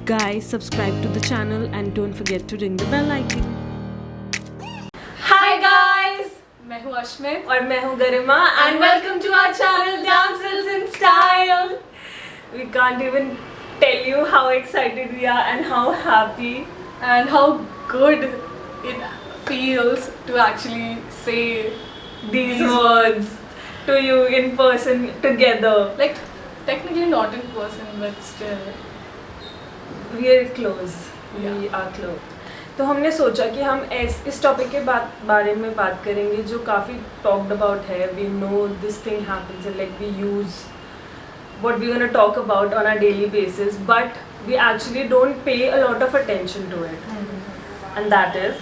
Guys, subscribe to the channel and don't forget to ring the bell icon. Hi guys, मैं हूँ अश्मित और मैं हूँ गरिमा and welcome to our channel Damsels in Style. We can't even tell you how excited we are and how happy. and how good it feels to actually say These words to you in person together. like technically not in person but still We are close. We Yeah. are close. तो हमने सोचा कि हम इस topic के बारे में बात करेंगे जो काफ़ी टॉक्ड अबाउट है. We know this thing happens and like we use what we're going to talk about on a daily basis, but we actually don't pay a lot of attention to it. And that is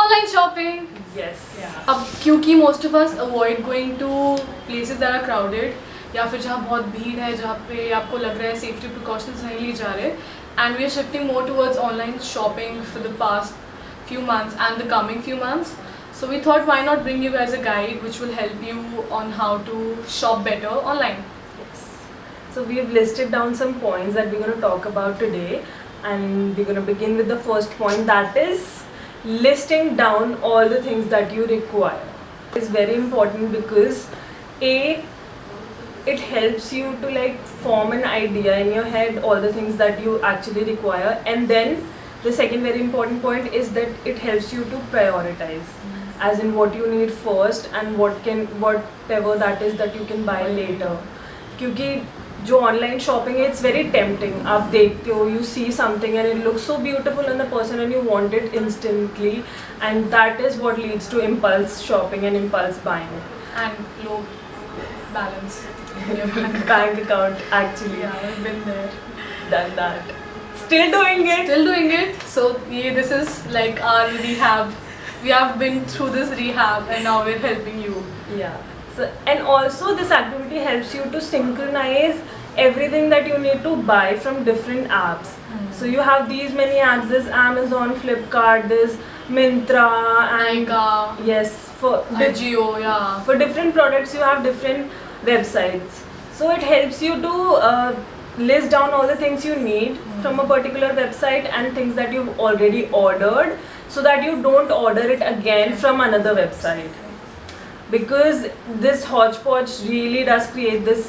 online shopping. yes. अब क्योंकि most of us avoid going to places that are crowded या फिर जहाँ बहुत भीड़ है जहाँ पे आपको लग रहा है safety precautions नहीं ली जा रहे and we are shifting more towards online shopping for the past few months and the coming few months. So we thought why not bring you guys a guide which will help you on how to shop better online. Yes. So we've listed down some points that we're going to talk about today, and we're going to begin with the first point, that is listing down all the things that you require. It's very important because it helps you to like form an idea in your head all the things that you actually require, and then the second very important point is that it helps you to prioritize, as in what you need first and whatever that is that you can buy later. क्योंकि जो online shopping है it's very tempting. आप देखते हो, you see something and it looks so beautiful in the person and you want it instantly, and that is what leads to impulse shopping and impulse buying. And low balance in your bank. Bank account actually Yeah, I've been there. Done that, still doing it. Still doing it. So yeah, this is like our rehab. We have been through this rehab and now we're helping you. Yeah. So, and also this activity helps you to synchronize everything that you need to buy from different apps. So you have these many apps. There's Amazon, Flipkart, there's Myntra, and Nykaa, yes, for Ajio, yeah. for different products you have different websites. So it helps you to list down all the things you need from a particular website and things that you've already ordered, so that you don't order it again from another website. Because this hodgepodge really does create this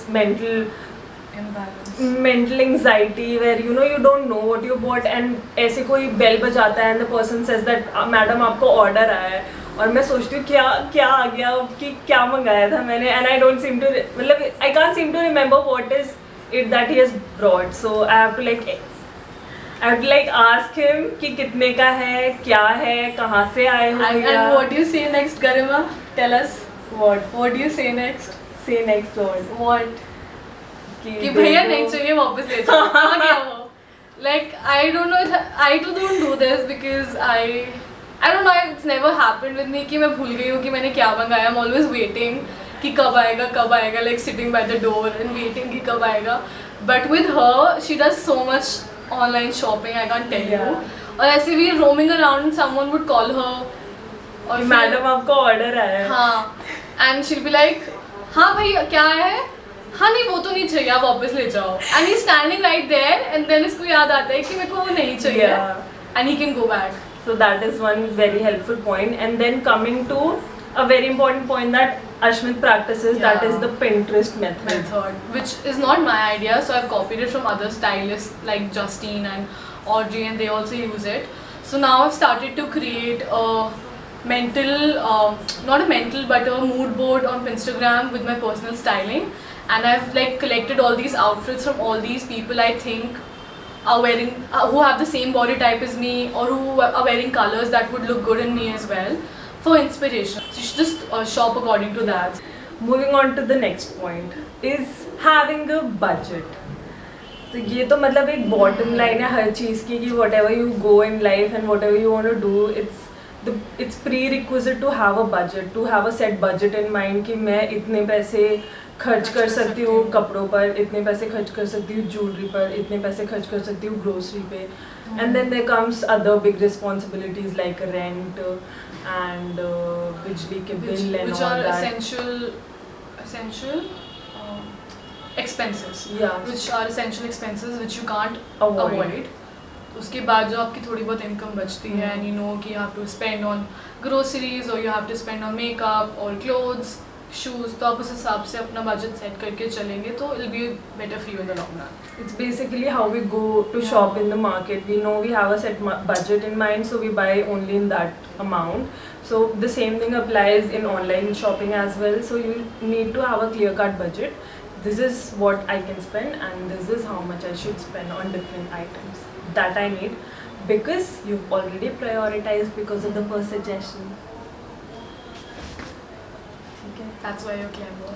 Imbalance. mental anxiety where you don't know what you bought, and ऐसे कोई bell बजाता है and the person says that madam आपको order आया है, और मैं सोचती हूँ क्या आ गया कि क्या मंगाया था मैंने, and I don't seem to मतलब I can't seem to remember what is it that he has brought. So I have to like ask him कि कितने का है, क्या है, कहाँ से आए हो. And what do you say next, Garima? Tell us. What do you say next? Say next word. What? कि कि भैया दे नहीं दो. चाहिए वापस ले जाओ. कहाँ गया वो? Like I don't know. I too don't do this because I don't know. It's never happened with me कि मैं भूल गई हूँ कि मैंने क्या मंगाया. I'm always waiting कि कब आएगा. Like sitting by the door and waiting कि कब आएगा. But with her, she does so much online shopping. I can't tell you. और ऐसे भी roaming around, someone would call her. और कि फिर- मैडम आपको ऑर्डर आया है. हाँ, and she'll be like, हाँ भैया क्या है? हाँ नहीं वो तो नहीं चाहिए, आप वापस ले जाओ. And he's standing right there, and then इसको याद आता है कि मेरे को वो नहीं चाहिए. Yeah. And he can go back. So that is one very helpful point. And then coming to a very important point that Ashmit practices, that Yeah. is the Pinterest method. Method, which is not my idea, so I've copied it from other stylists like Justine and Audrey, and they also use it. So now I've started to create a not a mental but a mood board on Instagram with my personal styling, and I've like collected all these outfits from all these people I think are wearing who have the same body type as me, or who are wearing colors that would look good in me as well, for inspiration. So you should just shop according to that. Moving on to the next point is having a budget. तो ये तो मतलब एक bottom line है हर चीज़ की कि whatever you go in life and whatever you want to do, it's prerequisite to have a budget, to have a set budget in mind कि मैं इतने पैसे खर्च कर सकती हूँ कपड़ों पर, इतने पैसे खर्च कर सकती हूँ ज्वेलरी पर, इतने पैसे खर्च कर सकती हूँ ग्रोसरी पे. And then there comes other big responsibilities like rent and बिजली के bill and which all are that. essential expenses, Yeah. which are essential expenses which you can't Avoid. avoid. उसके बाद जो आपकी थोड़ी बहुत इनकम बचती है and you know कि you have to spend on groceries or you have to spend on makeup or clothes, shoes, तो आप उस हिसाब से अपना budget set करके चलेंगे तो it'll be better for you in the long run. It's basically how we go to shop in the market. We know we have a set budget in mind, so we buy only in that amount. So the same thing applies in online shopping as well. So you need to have a clear-cut budget. This is what I can spend, and this is how much I should spend on different items that I need, because you've already prioritized because of the first suggestion. Okay. That's why you're clever.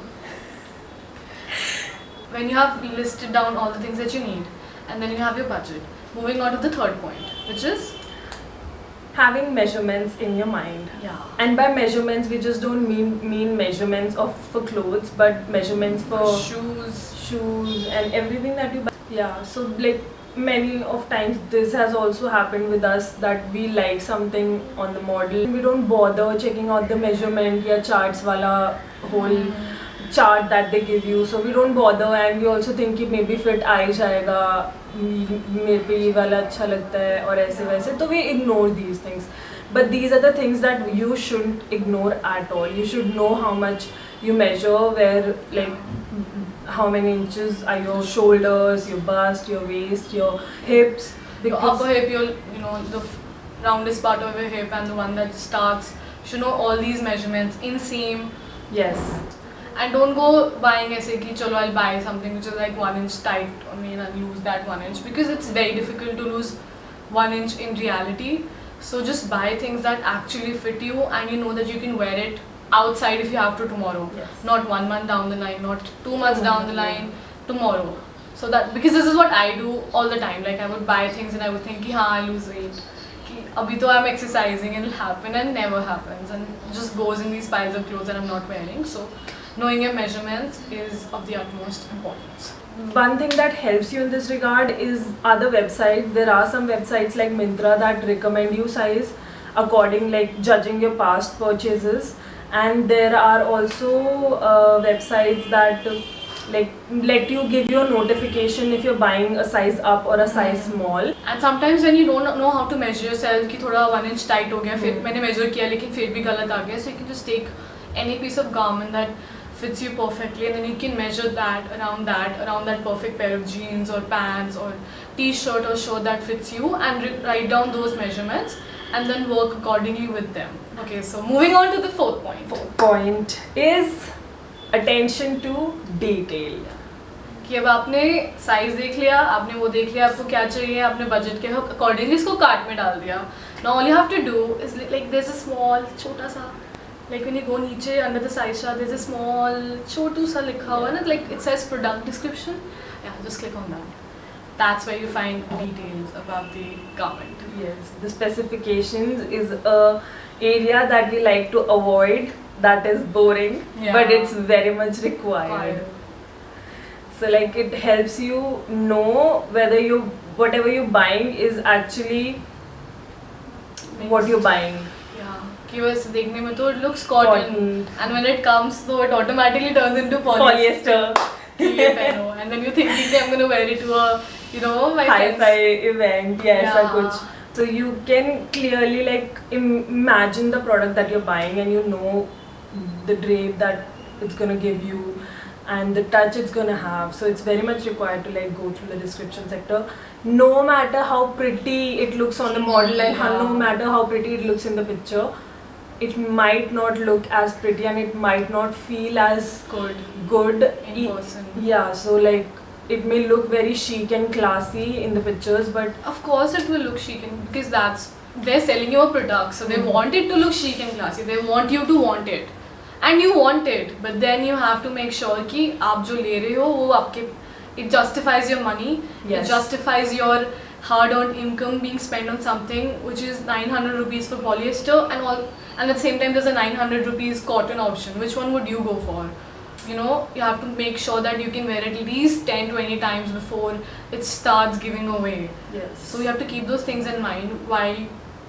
When you have listed down all the things that you need and then you have your budget, moving on to the third point, which is Having measurements in your mind. And by measurements, we just don't mean measurements of for clothes, but measurements for shoes and everything that you buy. Yeah, so like many of times this has also happened with us, that we like something on the model. We don't bother checking out the measurement या charts वाला whole chart that they give you, so we don't bother, and we also think कि maybe fit आ ही जाएगा, मेरे पे ये वाला अच्छा लगता है और ऐसे वैसे, तो we ignore these things. But these are the things that you shouldn't ignore at all. You should know how much you measure, where like how many inches are your shoulders, your bust, your waist, your hips. Your upper hip, the roundest part of your hip and the one that starts. You should know all these measurements in same. Yes. And don't go buying ऐसे कि चलो I'll buy something which is like 1 inch tight on me and I'll lose that 1 inch, because it's very difficult to lose 1 inch in reality. So just buy things that actually fit you and you know that you can wear it outside if you have to tomorrow. Yes. Not 1 month down the line, not 2 months down the line, tomorrow. So that, because this is what I do all the time. Like I would buy things and I would think कि हाँ I'll lose weight. कि अभी तो I'm exercising, it'll happen, and never happens, and just goes in these piles of clothes that I'm not wearing. So knowing your measurements is of the utmost importance. One thing that helps you in this regard is other websites. There are some websites like Myntra that recommend you size according, like judging your past purchases, and there are also websites that like let you give you a notification if you're buying a size up or a size small. And sometimes when you don't know how to measure yourself कि थोड़ा 1 inch tight हो गया, फिर मैंने measure किया लेकिन फिर भी गलत आ गया, so you can just take any piece of garment that fits you perfectly and then you can measure around that perfect pair of jeans or pants or t-shirt or shirt that fits you, and write down those measurements and then work accordingly with them. Okay, so moving on to the fourth point. Fourth point is attention to detail. कि अब आपने size देख लिया, आपने वो देख लिया आपको क्या चाहिए, आपने बजट के अकॉर्डिंगली इसको कार्ट में डाल दिया. Now all you have to do is like there's a small छोटा सा, like when you go नीचे under the size chart there's a small छोटू सा लिखा हुआ है ना, like it says product description. Yeah, just click on that. That's where you find details about the garment. Yes, the specifications is a area that we like to avoid. That is boring, but it's very much required. So like it helps you know whether whatever you're buying is actually what you're buying. Yeah, कि वैसे देखने में तो it looks cotton, and when it comes तो it automatically turns into polyester. ये पहनो, and then you think कि I'm gonna wear it to a my hi-fi event, yes, Yeah. कुछ. So you can clearly like imagine the product that you're buying, and you know the drape that it's gonna give you and the touch it's gonna have. So it's very much required to like go through the description sector. No matter how pretty it looks on the model, and no matter how pretty it looks in the picture, it might not look as pretty and it might not feel as good in person. Yeah, so like it may look very chic and classy in the pictures, but of course it will look chic, because they're selling you a product, so they want it to look chic and classy. They want you to want it, and you want it, but then you have to make sure कि आप जो ले रहे हो वो आपके it justifies your money. Yes. It justifies your hard-earned income being spent on something which is 900 rupees for polyester, and at the same time there's a 900 rupees cotton option. Which one would you go for? You have to make sure that you can wear it at least 10-20 times before it starts giving away. yes. So you have to keep those things in mind while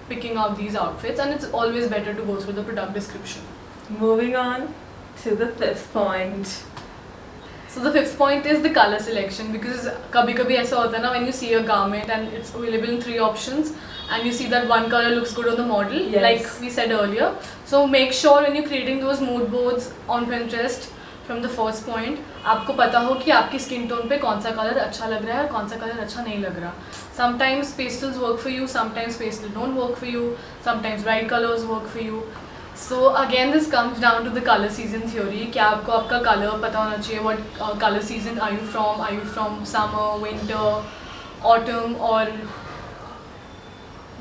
picking out these outfits, and it's always better to go through the product description. Moving on to the fifth point. So the fifth point is the color selection, because कभी-कभी ऐसा होता है ना, when you see a garment and it's available in 3 options and you see that one color looks good on the model, Yes. like we said earlier. So make sure when you're creating those mood boards on Pinterest, from the first point, आपको पता हो कि आपकी skin tone पे कौन सा color अच्छा लग रहा है और कौन सा color अच्छा नहीं लग रहा. Sometimes pastels work for you, sometimes pastels don't work for you, sometimes bright colors work for you. So again this comes down to the color season theory. क्या आपको आपका color पता होना चाहिए. What color season are you from? Are you from summer, winter, autumn or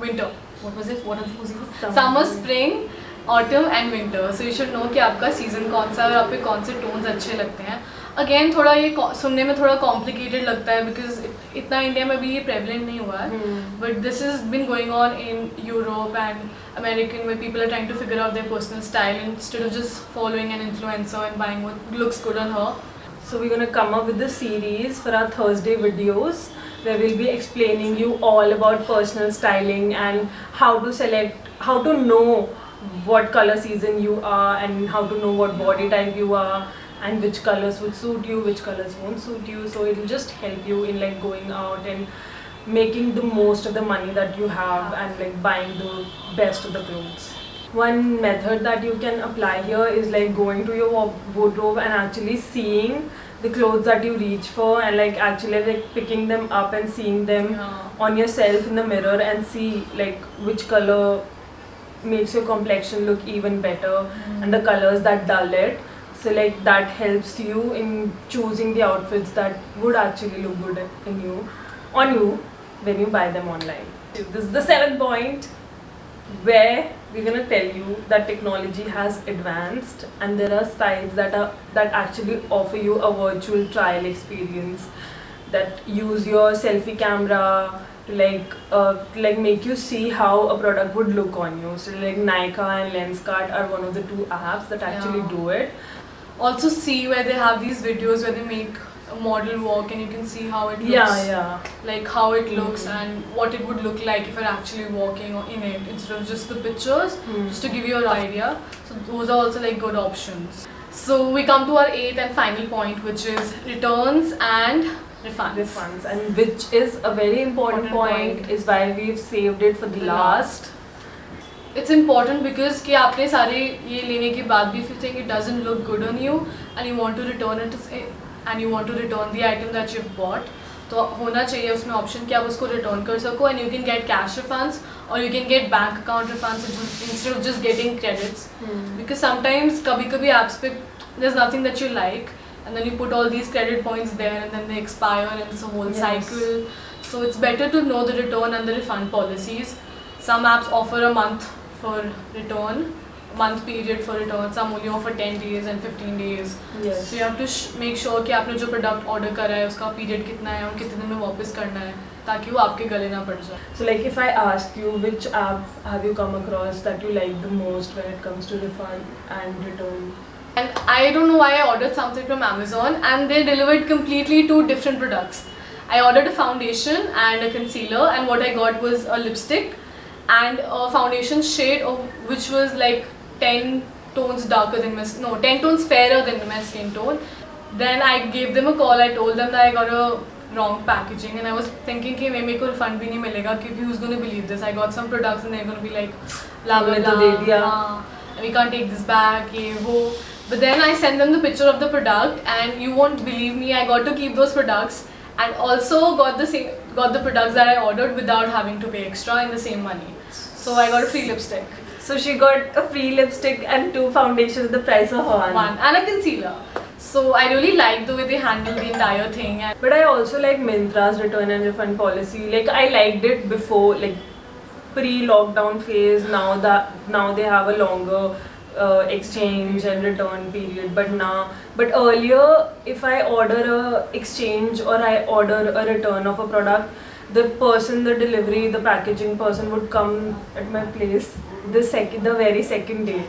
winter? What was it? What are the seasons? Summer, spring, autumn and winter. So you should know कि आपका season कौन सा है और आपके कौन से tones अच्छे लगते हैं. Again थोड़ा ये सुनने में थोड़ा complicated लगता है because इतना इंडिया में भी ये prevalent नहीं हुआ है. But this has been going on in Europe and American, where people are trying to figure out their personal style instead of just following an influencer and buying what looks good on her. So we're gonna come up with the series for our Thursday videos where we'll be explaining you all about personal styling and how to select, how to know what color season you are and how to know what body type you are and which colors would suit you, which colors won't suit you. So it'll just help you in like going out and making the most of the money that you have and like buying the best of the clothes. One method that you can apply here is like going to your wardrobe and actually seeing the clothes that you reach for and like actually like picking them up and seeing them on yourself in the mirror and see like which color makes your complexion look even better and the colors that dull it. So like that helps you in choosing the outfits that would actually look good on you when you buy them online. This is the 7th point where we're gonna tell you that technology has advanced and there are sites that actually offer you a virtual trial experience that use your selfie camera to like make you see how a product would look on you. So like Nykaa and Lenskart are one of the 2 apps that actually do it. Also see where they have these videos where they make a model walk and you can see how it looks. Like how it looks and what it would look like if you're actually walking in it instead of just the pictures, just to give you an idea. So those are also like good options. So we come to our 8th and final point, which is returns and refunds. And which is a very important point, is why we've saved it for the last. It's important because कि आपने सारे ये लेने के बाद भी if you think it doesn't look good on you and you want to return it and you want to return the item that you've bought, तो होना चाहिए उसमें option कि आप उसको return कर सको and you can get cash refunds or you can get bank account refunds instead of just getting credits. Because sometimes कभी-कभी apps पे there's nothing that you like and then you put all these credit points there and then they expire and it's a whole cycle. So it's better to know the return and the refund policies. Some apps offer a month for return, month period for return, some only offer 10 days and 15 days. Yes. So you have to make sure कि आपने जो product order करा है उसका period कितना है और कितने दिन में वापस करना है ताकि वो आपके गले ना पड़ जाए. So like if I ask you which app have you come across that you like the most when it comes to refund and return? And I don't know why I ordered something from Amazon and they delivered completely 2 different products. I ordered a foundation and a concealer and what I got was a lipstick and a foundation shade which was like 10 tones darker than my 10 tones fairer than my skin tone. Then I gave them a call. I told them that I got a wrong packaging and I was thinking कि मेरे को refund भी नहीं मिलेगा क्योंकि who's going to believe this? I got some products and they're going to be like blah blah blah, we can't take this back, ये वो. But then I sent them the picture of the product and you won't believe me, I got to keep those products and also got the products that I ordered without having to pay extra in the same money. So I got a free lipstick. So she got a free lipstick and 2 foundations at the price of one. And a concealer. So I really like the way they handled the entire thing. But I also like Myntra's return and refund policy. Like I liked it before, like pre-lockdown phase. Now they have a longer exchange and return period. But earlier, if I order a exchange or I order a return of a product, the delivery, the packaging person would come at my place the very second day.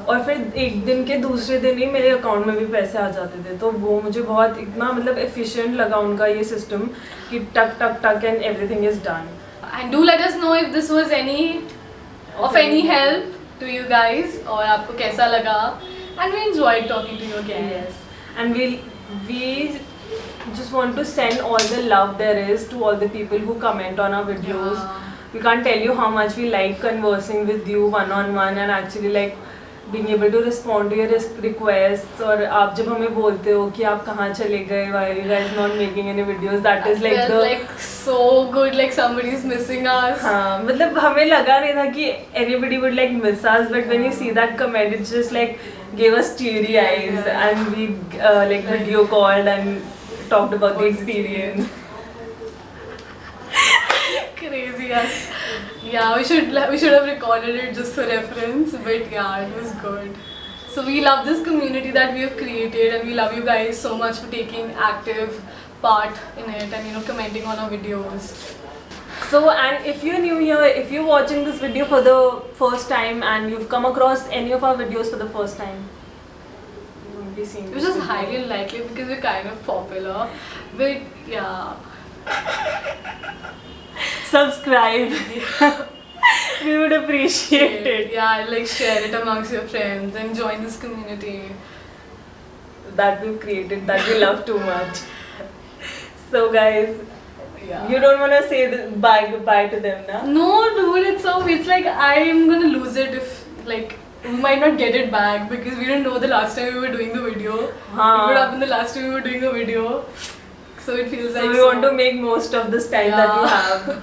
और फिर एक दिन के दूसरे दिन ही मेरे account में भी पैसे आ जाते थे, तो वो मुझे बहुत इतना मतलब efficient लगा उनका ये system कि टक टक टक and everything is done. And do let us know if this was of any help to you guys और आपको कैसा लगा. And we enjoyed talking to you again. Yes. and we just want to send all the love there is to all the people who comment on our videos. We can't tell you how much we like conversing with you one on one and actually like being able to respond to your requests. और आप जब हमें बोलते हो कि आप कहाँ चले गए, why are you guys not making any videos, that is like the like so good, like somebody is missing us. हाँ, मतलब हमें लगा नहीं था कि anybody would like miss us, but when you see that comment, it just like gave us teary eyes, and we like video called and talked about the experience. Crazy us. Yeah, we should have recorded it just for reference, but yeah, it was good. So we love this community that we have created, and we love you guys so much for taking active part in it and, you know, commenting on our videos. So, and if you're new here, if you're watching this video for the first time and you've come across any of our videos for the first time, you won't be seeing Which is highly unlikely because we're kind of popular, but yeah. Subscribe. We would appreciate it. Yeah, like share it amongst your friends and join this community that we've created, that we love too much. So guys, yeah. You don't want to say goodbye to them, na? No, dude, it's like I'm gonna lose it if like we might not get it back because we didn't know the last time we were doing the video. Haan. It would happen the last time we were doing a video. So it feels like we want to make most of this time that you have.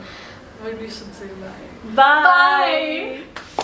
But we should say bye. Bye. Bye.